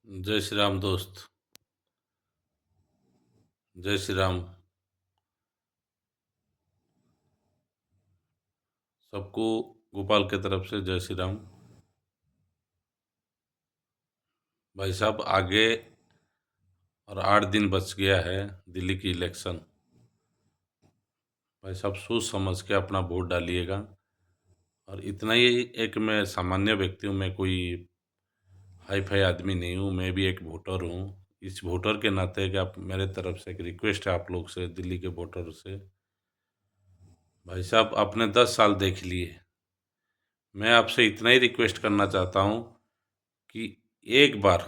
जय श्री राम दोस्त। जय श्री राम। सबको गोपाल के तरफ से जय श्री राम। भाई साहब, आगे और 8 दिन बच गया है दिल्ली की इलेक्शन। भाई साहब, सोच समझ के अपना वोट डालिएगा। और इतना ही, एक मैं सामान्य व्यक्ति हूँ, मैं कोई हाई फाई आदमी नहीं हूँ, मैं भी एक वोटर हूँ। इस वोटर के नाते कि आप, मेरे तरफ से एक रिक्वेस्ट है आप लोग से, दिल्ली के वोटर से। भाई साहब, आपने 10 साल देख लिए। मैं आपसे इतना ही रिक्वेस्ट करना चाहता हूँ कि एक बार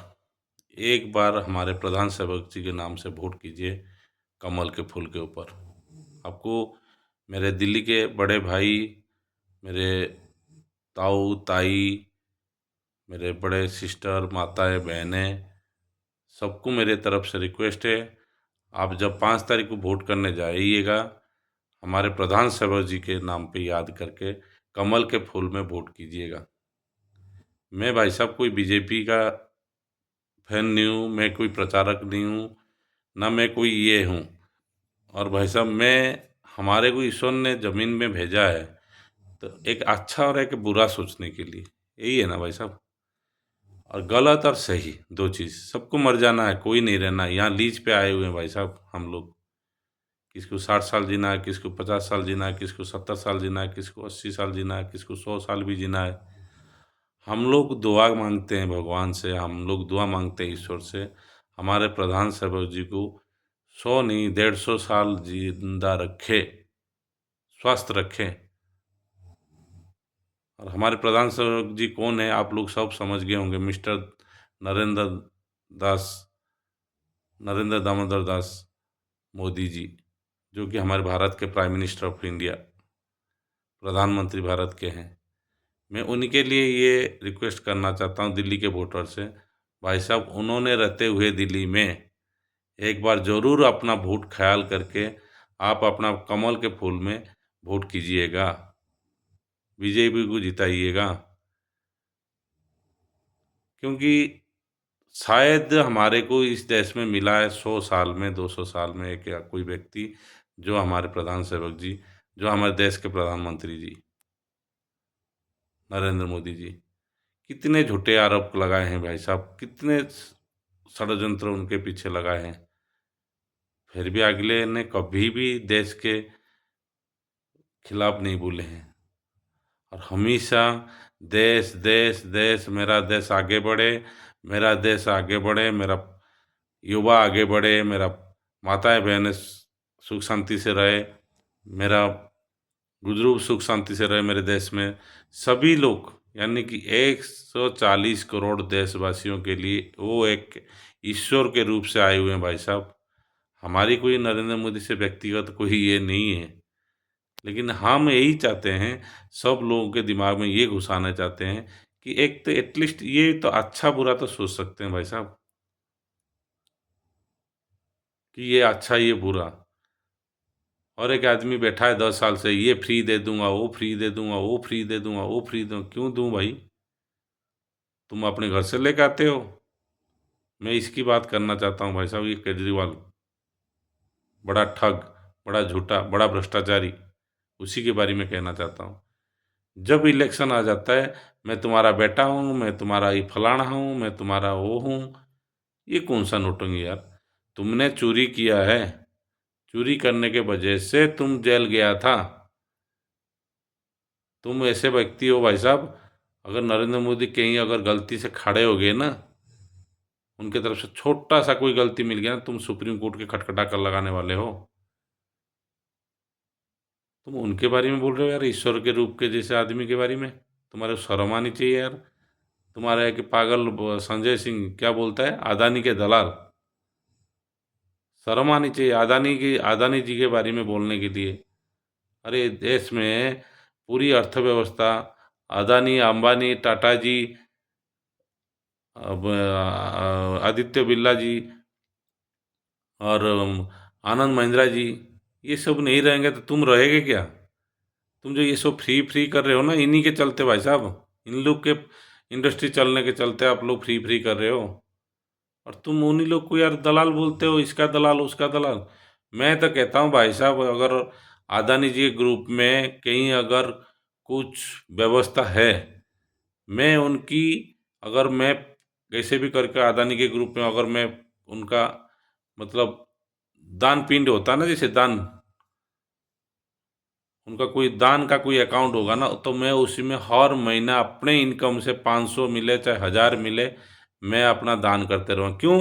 एक बार हमारे प्रधान सेवक जी के नाम से वोट कीजिए, कमल के फूल के ऊपर। आपको, मेरे दिल्ली के बड़े भाई, मेरे ताऊ ताई, मेरे बड़े सिस्टर, माताएं, बहनें, सबको मेरे तरफ से रिक्वेस्ट है, आप जब 5 तारीख को वोट करने जाइएगा, हमारे प्रधान सेवक जी के नाम पे याद करके कमल के फूल में वोट कीजिएगा। मैं भाई साहब कोई बीजेपी का फैन नहीं हूँ, मैं कोई प्रचारक नहीं हूँ, ना मैं कोई ये हूँ। और भाई साहब, मैं, हमारे को ईश्वर ने ज़मीन में भेजा है तो एक अच्छा और एक बुरा सोचने के लिए, यही है ना भाई साहब। और गलत और सही दो चीज़, सबको मर जाना है, कोई नहीं रहना है। यहाँ लीज पे आए हुए हैं भाई साहब हम लोग। किसको 60 साल जीना है, किसको 50 साल जीना है, किसको 70 साल जीना है, किसको 80 साल जीना है, किसको 100 साल भी जीना है। हम लोग दुआ मांगते हैं भगवान से, हम लोग दुआ मांगते हैं ईश्वर से, हमारे प्रधान सेवक जी को 100 नहीं, 150 साल जिंदा रखे, स्वस्थ रखे। और हमारे प्रधान सेवक जी कौन है, आप लोग सब समझ गए होंगे, मिस्टर नरेंद्र दास, नरेंद्र दामोदर दास मोदी जी, जो कि हमारे भारत के प्राइम मिनिस्टर ऑफ इंडिया, प्रधानमंत्री भारत के हैं। मैं उनके लिए ये रिक्वेस्ट करना चाहता हूँ दिल्ली के वोटर से। भाई साहब, उन्होंने रहते हुए दिल्ली में एक बार ज़रूर अपना वोट ख्याल करके आप अपना कमल के फूल में वोट कीजिएगा, बीजेपी को जिताइएगा। क्योंकि शायद हमारे को इस देश में मिला है 100 साल में, 200 साल में एक या कोई व्यक्ति, जो हमारे प्रधान सेवक जी, जो हमारे देश के प्रधानमंत्री जी नरेंद्र मोदी जी। कितने झूठे आरोप लगाए हैं भाई साहब, कितने षड्यंत्र उनके पीछे लगाए हैं, फिर भी अगले ने कभी भी देश के खिलाफ नहीं बोले हैं। और हमेशा देश देश देश, मेरा देश आगे बढ़े, मेरा देश आगे बढ़े, मेरा युवा आगे बढ़े, मेरा माताएं बहनें सुख शांति से रहे, मेरा बुजुर्ग सुख शांति से रहे मेरे देश में। सभी लोग, यानी कि 140 करोड़ देशवासियों के लिए वो एक ईश्वर के रूप से आए हुए हैं भाई साहब। हमारी कोई नरेंद्र मोदी से व्यक्तिगत कोई ये नहीं है, लेकिन हम यही चाहते हैं, सब लोगों के दिमाग में ये घुसाना चाहते हैं कि एक तो एटलीस्ट ये तो अच्छा बुरा तो सोच सकते हैं भाई साहब, कि ये अच्छा ये बुरा। और एक आदमी बैठा है 10 साल से, ये फ्री दे दूंगा, वो फ्री दे दूंगा, वो फ्री दे दूंगा, वो फ्री दूंगा। क्यों दूं भाई? तुम अपने घर से लेके आते हो। मैं इसकी बात करना चाहता हूँ भाई साहब, ये केजरीवाल बड़ा ठग, बड़ा झूठा, बड़ा भ्रष्टाचारी, उसी के बारे में कहना चाहता हूँ। जब इलेक्शन आ जाता है, मैं तुम्हारा बेटा हूँ, मैं तुम्हारा ये फलाना हूँ, मैं तुम्हारा वो हूँ। ये कौन सा नोटंगी यार? तुमने चोरी किया है, चोरी करने के वजह से तुम जेल गया था। तुम ऐसे व्यक्ति हो भाई साहब, अगर नरेंद्र मोदी कहीं अगर गलती से खड़े हो गए ना, उनके तरफ से छोटा सा कोई गलती मिल गया ना, तुम सुप्रीम कोर्ट के खटखटा कर लगाने वाले हो। तुम उनके बारे में बोल रहे हो यार, ईश्वर के रूप के जैसे आदमी के बारे में। तुम्हारे को शर्म आनी चाहिए यार। तुम्हारा एक पागल संजय सिंह क्या बोलता है, अदानी के दलाल। शर्म आनी चाहिए अदानी जी के बारे में बोलने के लिए। अरे देश में पूरी अर्थव्यवस्था, अदानी, अंबानी, टाटा जी, अब आदित्य बिरला जी, और आनंद महिंद्रा जी, ये सब नहीं रहेंगे तो तुम रहेगे क्या? तुम जो ये सब फ्री फ्री कर रहे हो ना, इन्हीं के चलते भाई साहब, इन लोग के इंडस्ट्री चलने के चलते आप लोग फ्री फ्री कर रहे हो। और तुम उन्हीं लोग को यार दलाल बोलते हो, इसका दलाल उसका दलाल। मैं तो कहता हूँ भाई साहब, अगर अदानी जी के ग्रुप में कहीं अगर कुछ व्यवस्था है, मैं उनकी, अगर मैं कैसे भी करके अदानी के ग्रुप में अगर मैं उनका मतलब दान पिंड होता है ना, जैसे दान, उनका कोई दान का कोई अकाउंट होगा ना, तो मैं उसी में हर महीना अपने इनकम से 500 मिले चाहे 1000 मिले, मैं अपना दान करते रहूँ। क्यों?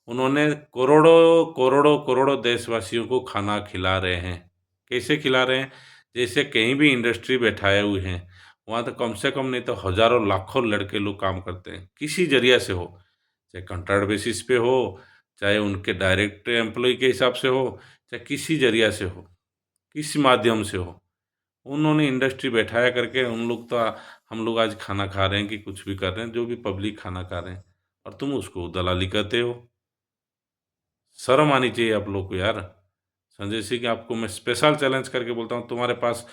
उन्होंने करोड़ों करोड़ों करोड़ों देशवासियों को खाना खिला रहे हैं। कैसे खिला रहे हैं? जैसे कहीं भी इंडस्ट्री बैठाए हुए हैं, वहाँ तो कम से कम नहीं तो हजारों लाखों लड़के लोग काम करते हैं, किसी जरिया से हो, चाहे कॉन्ट्रैक्ट बेसिस पे हो, चाहे उनके डायरेक्ट एम्प्लॉय के हिसाब से हो, चाहे किसी जरिया से हो, किसी माध्यम से हो, उन्होंने इंडस्ट्री बैठाया करके उन लोग तो, हम लोग आज खाना खा रहे हैं कि कुछ भी कर रहे हैं, जो भी पब्लिक खाना खा रहे हैं, और तुम उसको दलाली कहते हो। शर्म आनी चाहिए आप लोग को यार। संजय सिंह, आपको मैं स्पेशल चैलेंज करके बोलता हूँ, तुम्हारे पास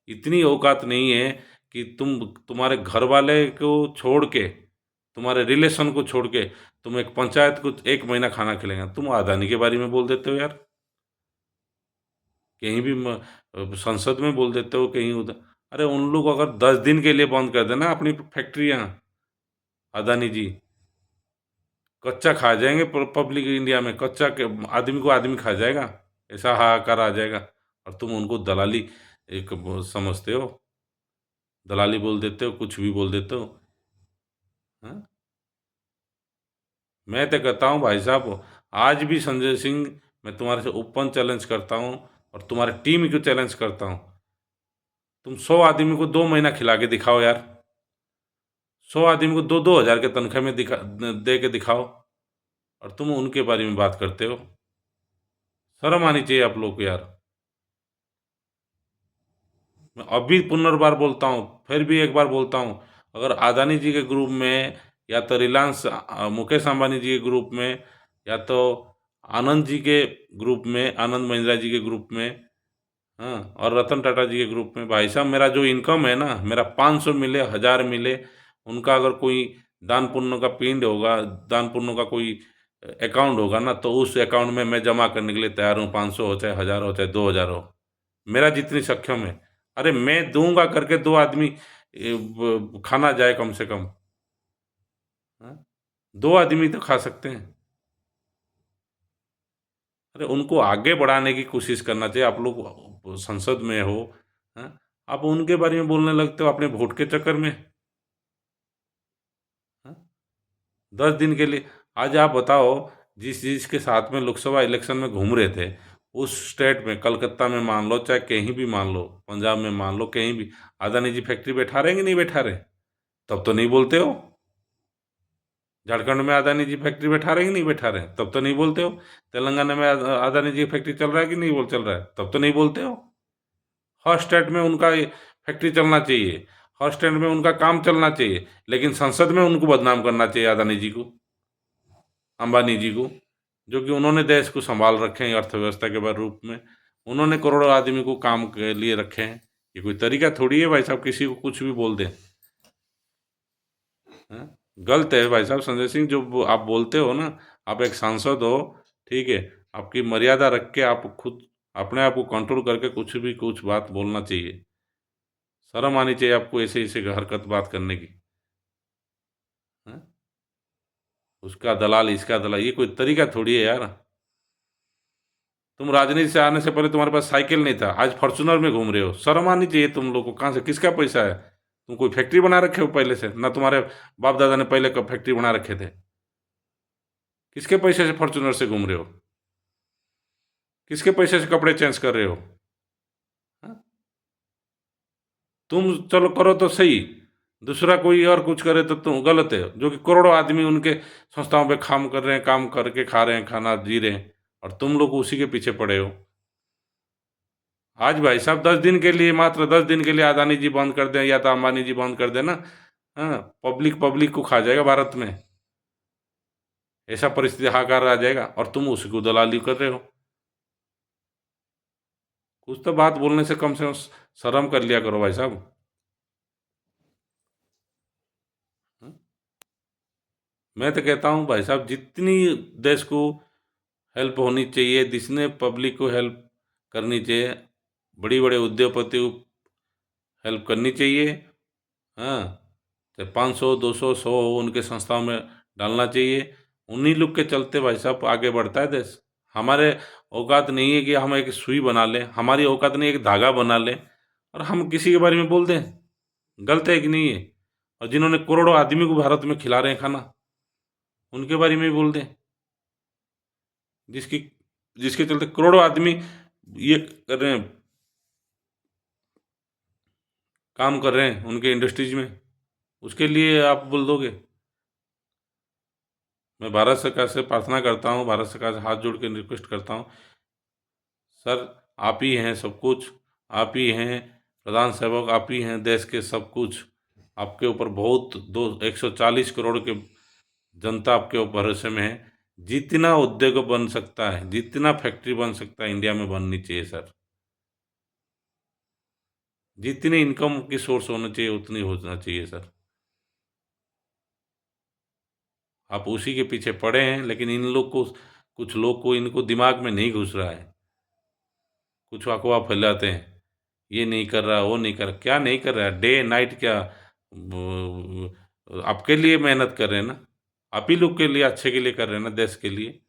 इतनी औकात नहीं है कि तुम्हारे घर वाले को छोड़ के, तुम्हारे रिलेशन को छोड़ के, तुम एक पंचायत को एक महीना खाना खिलाएंगे, तुम अदानी के बारे में बोल देते हो यार। कहीं भी संसद में बोल देते हो, कहीं उधर। अरे उन लोग अगर 10 दिन के लिए बंद कर देना अपनी फैक्ट्रियां, अदानी जी कच्चा खा जाएंगे, पब्लिक इंडिया में कच्चा के आदमी को आदमी खा जाएगा, ऐसा हाहाकार आ जाएगा। और तुम उनको दलाली एक समझते हो, दलाली बोल देते हो, कुछ भी बोल देते हो। हाँ? मैं तो कहता हूँ भाई साहब, आज भी संजय सिंह, मैं तुम्हारे से ओपन चैलेंज करता हूँ, और तुम्हारे टीम को चैलेंज करता हूँ, तुम 100 आदमी को 2 महीना खिला के दिखाओ यार। 100 आदमी को 2-2 हजार के तनख्वाह में दे के दिखाओ, और तुम उनके बारे में बात करते हो। शर्म आनी चाहिए आप लोग को यार। मैं अभी पुनर्बार बोलता हूँ, फिर भी एक बार बोलता हूँ, अगर अदानी जी के ग्रुप में, या तो रिलायंस मुकेश अंबानी जी के ग्रुप में, या तो आनंद जी के ग्रुप में, आनंद महिंद्रा जी के ग्रुप में, हाँ, और रतन टाटा जी के ग्रुप में, भाई साहब मेरा जो इनकम है ना, मेरा 500 मिले 1000 मिले, उनका अगर कोई दान पुण्य का पिंड होगा, दान पुण्य का कोई अकाउंट होगा ना, तो उस अकाउंट में मैं जमा करने के लिए तैयार हूँ, 500 हो चाहे 1000 हो चाहे 2000 हो, मेरा जितनी सक्षम है। अरे मैं दूंगा करके 2 आदमी खाना जाए कम से कम, हाँ? 2 आदमी तो खा सकते हैं। अरे उनको आगे बढ़ाने की कोशिश करना चाहिए, आप लोग संसद में हो, हाँ? आप उनके बारे में बोलने लगते हो अपने वोट के चक्कर में, हाँ? 10 दिन के लिए, आज आप बताओ, जिस जिसके साथ में लोकसभा इलेक्शन में घूम रहे थे, उस स्टेट में, कलकत्ता में मान लो चाहे कहीं भी मान लो, पंजाब में मान लो, कहीं भी अदानी जी फैक्ट्री बैठा रहे हैं कि नहीं बैठा रहे? तब तो नहीं बोलते हो। झारखंड में अदानी जी फैक्ट्री बैठा रहे हैं कि नहीं बैठा रहे? तब तो नहीं बोलते हो। तेलंगाना में अदानी जी फैक्ट्री चल रहा है कि नहीं बोल चल रहा है? तब तो नहीं बोलते हो। हर स्टेट में उनका फैक्ट्री चलना चाहिए, हर स्टेट में उनका काम चलना चाहिए, लेकिन संसद में उनको बदनाम करना चाहिए, अदानी जी को, अंबानी जी को, जो कि उन्होंने देश को संभाल रखे हैं अर्थव्यवस्था के रूप में। उन्होंने करोड़ों आदमी को काम के लिए रखे हैं। ये कोई तरीका थोड़ी है भाई साहब, किसी को कुछ भी बोल दें। हाँ? गलत है भाई साहब। संजय सिंह, जो आप बोलते हो ना, आप एक सांसद हो, ठीक है, आपकी मर्यादा रख के आप खुद अपने आप को कंट्रोल करके कुछ भी कुछ बात बोलना चाहिए। शर्म आनी चाहिए आपको ऐसे ऐसे हरकत बात करने की। हाँ? उसका दलाल, इसका दलाल, ये कोई तरीका थोड़ी है यार। तुम राजनीति से आने से पहले तुम्हारे पास साइकिल नहीं था, आज फॉर्चूनर में घूम रहे हो। शर्म आनी चाहिए तुम लोग को। कहाँ से, किसका पैसा है? तुम कोई फैक्ट्री बना रखे हो पहले से ना? तुम्हारे बाप दादा ने पहले कब फैक्ट्री बना रखे थे? किसके पैसे से फॉर्चूनर से घूम रहे हो? किसके पैसे से कपड़े चेंज कर रहे हो? हाँ? तुम चलो करो तो सही, दूसरा कोई और कुछ करे तो तुम गलत है, जो कि करोड़ों आदमी उनके संस्थाओं पे काम कर रहे हैं, काम करके खा रहे हैं, खाना जी रहे हैं, और तुम लोग उसी के पीछे पड़े हो। आज भाई साहब 10 दिन के लिए, मात्र 10 दिन के लिए अदानी जी बंद कर दें या तो अंबानी जी बंद कर देना, हाँ, पब्लिक पब्लिक को खा जाएगा भारत में। ऐसा परिस्थिति हाकार आ जाएगा, और तुम उसको दलाली कर रहे हो। कुछ तो बात बोलने से कम शर्म कर लिया करो भाई साहब। हाँ? मैं तो कहता हूँ भाई साहब, जितनी देश को हेल्प होनी चाहिए, जिसने पब्लिक को हेल्प करनी चाहिए, बड़ी बड़े उद्योगपति को हेल्प करनी चाहिए। हाँ, चाहे 500 200 100 हो, उनके संस्थाओं में डालना चाहिए। उन्हीं लोग के चलते भाई साहब आगे बढ़ता है देश। हमारे औकात नहीं है कि हम एक सुई बना लें, हमारी औकात नहीं है एक धागा बना लें और हम किसी के बारे में बोल दें। गलत है कि नहीं है? और जिन्होंने करोड़ों आदमी को भारत में खिला रहे हैं खाना, उनके बारे में भी बोल दें। जिसकी जिसके चलते करोड़ों आदमी ये कर रहे हैं, काम कर रहे हैं उनके इंडस्ट्रीज में, उसके लिए आप बोल दोगे? मैं भारत सरकार से प्रार्थना करता हूँ, भारत सरकार से हाथ जोड़ के रिक्वेस्ट करता हूँ, सर आप ही हैं सब कुछ, आप ही हैं प्रधान सेवक, आप ही हैं देश के सब कुछ। आपके ऊपर बहुत दो 140 करोड़ के जनता आपके ऊपर भरोसे में है। जितना उद्योग बन सकता है, जितना फैक्ट्री बन सकता है इंडिया में बननी चाहिए सर। जितनी इनकम की सोर्स होना चाहिए उतनी होना चाहिए सर। आप उसी के पीछे पड़े हैं, लेकिन इन लोग को, कुछ लोग को इनको दिमाग में नहीं घुस रहा है। कुछ अफवाह फैलाते हैं, ये नहीं कर रहा, वो नहीं कर रहा। क्या नहीं कर रहा है? डे नाइट क्या आपके लिए मेहनत कर रहे हैं ना, आप ही लोग के लिए, अच्छे के लिए कर रहे हैं ना, देश के लिए।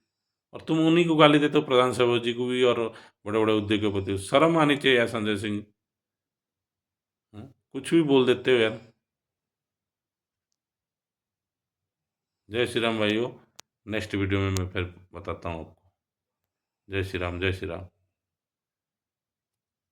और तुम उन्हीं को गाली देते हो, प्रधान सेवक जी को भी और बड़े बड़े उद्योगपति को। शर्म आनी चाहिए यार संजय सिंह। हाँ? कुछ भी बोल देते हो यार। जय श्री राम भाइयों। नेक्स्ट वीडियो में मैं फिर बताता हूँ आपको। जय श्री राम, जय श्री राम।